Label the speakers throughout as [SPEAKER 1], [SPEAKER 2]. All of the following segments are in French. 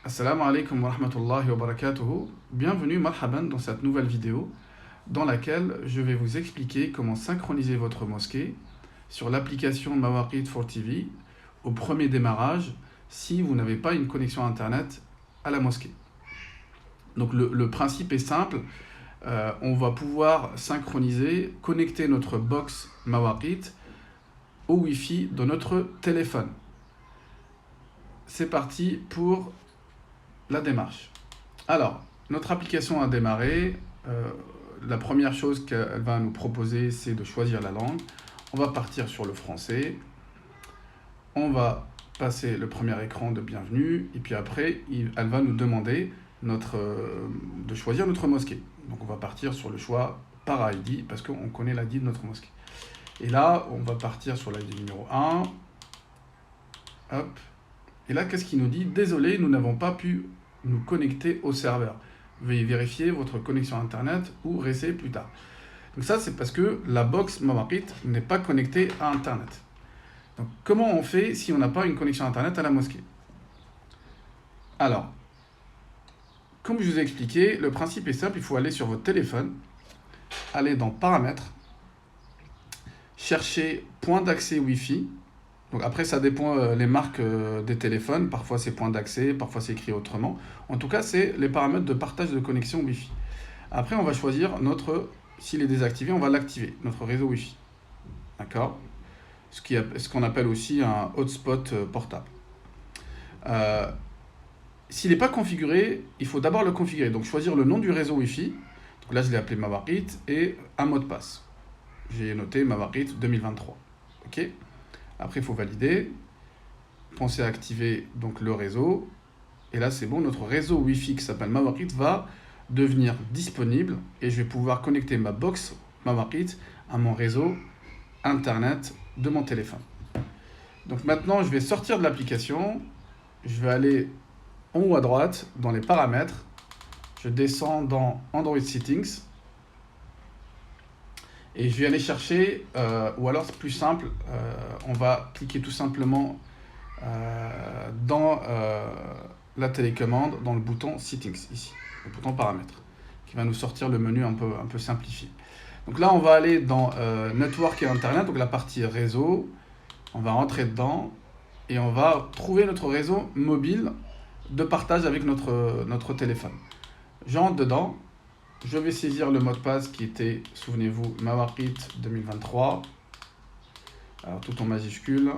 [SPEAKER 1] Assalamu alaikum wa rahmatullahi wa barakatuhu. Bienvenue, marhaban, dans cette nouvelle vidéo dans laquelle je vais vous expliquer comment synchroniser votre mosquée sur l'application Mawaqit for TV au premier démarrage si vous n'avez pas une connexion internet à la mosquée. Donc le principe est simple, on va pouvoir synchroniser, connecter notre box Mawaqit au Wi-Fi de notre téléphone. C'est parti pour la démarche. Alors, notre application a démarré. La première chose qu'elle va nous proposer, c'est de choisir la langue. On va partir sur le français. On va passer le premier écran de bienvenue. Et puis après, elle va nous demander de choisir notre mosquée. Donc on va partir sur le choix par ID, parce qu'on connaît l'ID de notre mosquée. Et là, on va partir sur l'ID numéro 1. Hop. Et là, qu'est-ce qu'il nous dit? Désolé, nous n'avons pas pu nous connecter au serveur. Veuillez vérifier votre connexion Internet ou réessayer plus tard. Donc ça, c'est parce que la box Mawaqit n'est pas connectée à Internet. Donc comment on fait si on n'a pas une connexion Internet à la mosquée? Alors, comme je vous ai expliqué, le principe est simple. Il faut aller sur votre téléphone, aller dans Paramètres, chercher point d'accès Wi-Fi. Donc après, ça dépend les marques des téléphones. Parfois, c'est point d'accès, parfois, c'est écrit autrement. En tout cas, c'est les paramètres de partage de connexion Wi-Fi. Après, on va choisir s'il est désactivé, on va l'activer, notre réseau Wi-Fi. D'accord? Ce qu'on appelle aussi un hotspot portable. S'il n'est pas configuré, il faut d'abord le configurer. Donc, choisir le nom du réseau Wi-Fi. Donc là, je l'ai appelé Mawaqit et un mot de passe. J'ai noté Mawaqit 2023. OK? Après, il faut valider. Pensez à activer donc le réseau. Et là, c'est bon. Notre réseau Wi-Fi qui s'appelle Mawaqit va devenir disponible. Et je vais pouvoir connecter ma box Mawaqit à mon réseau Internet de mon téléphone. Donc maintenant, je vais sortir de l'application. Je vais aller en haut à droite dans les paramètres. Je descends dans Android Settings. Et je vais aller chercher, ou alors c'est plus simple, on va cliquer tout simplement dans la télécommande, dans le bouton Settings, ici, le bouton Paramètres, qui va nous sortir le menu un peu simplifié. Donc là, on va aller dans Network et Internet, donc la partie réseau, on va rentrer dedans, et on va trouver notre réseau mobile de partage avec notre téléphone. J'entre dedans. Je vais saisir le mot de passe qui était, souvenez-vous, Mawaqit 2023. Alors tout en majuscule.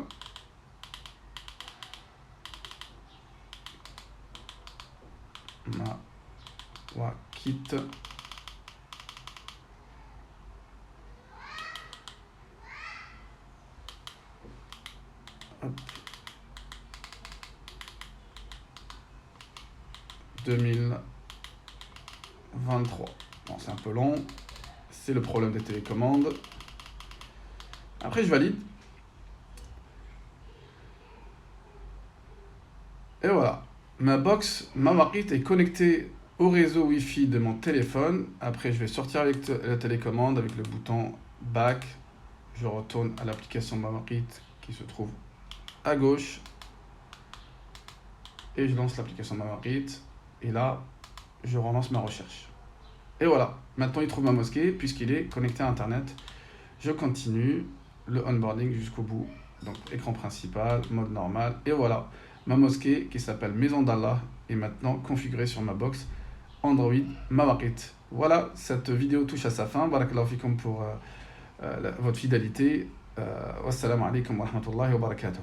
[SPEAKER 1] Mawaqit. Hop. 2023. Bon, c'est un peu long. C'est le problème des télécommandes. Après, je valide. Et voilà. Ma box Mawaqit est connectée au réseau Wi-Fi de mon téléphone. Après, je vais sortir avec la télécommande avec le bouton Back. Je retourne à l'application Mawaqit qui se trouve à gauche. Et je lance l'application Mawaqit. Et là, je relance ma recherche. Et voilà, maintenant il trouve ma mosquée puisqu'il est connecté à Internet. Je continue le onboarding jusqu'au bout. Donc écran principal, mode normal. Et voilà, ma mosquée qui s'appelle Maison d'Allah est maintenant configurée sur ma box Android Mawaqit. Voilà, cette vidéo touche à sa fin. Barakallahu fikum pour votre fidélité. Wassalamu alaikum wa rahmatullahi wa barakatuh.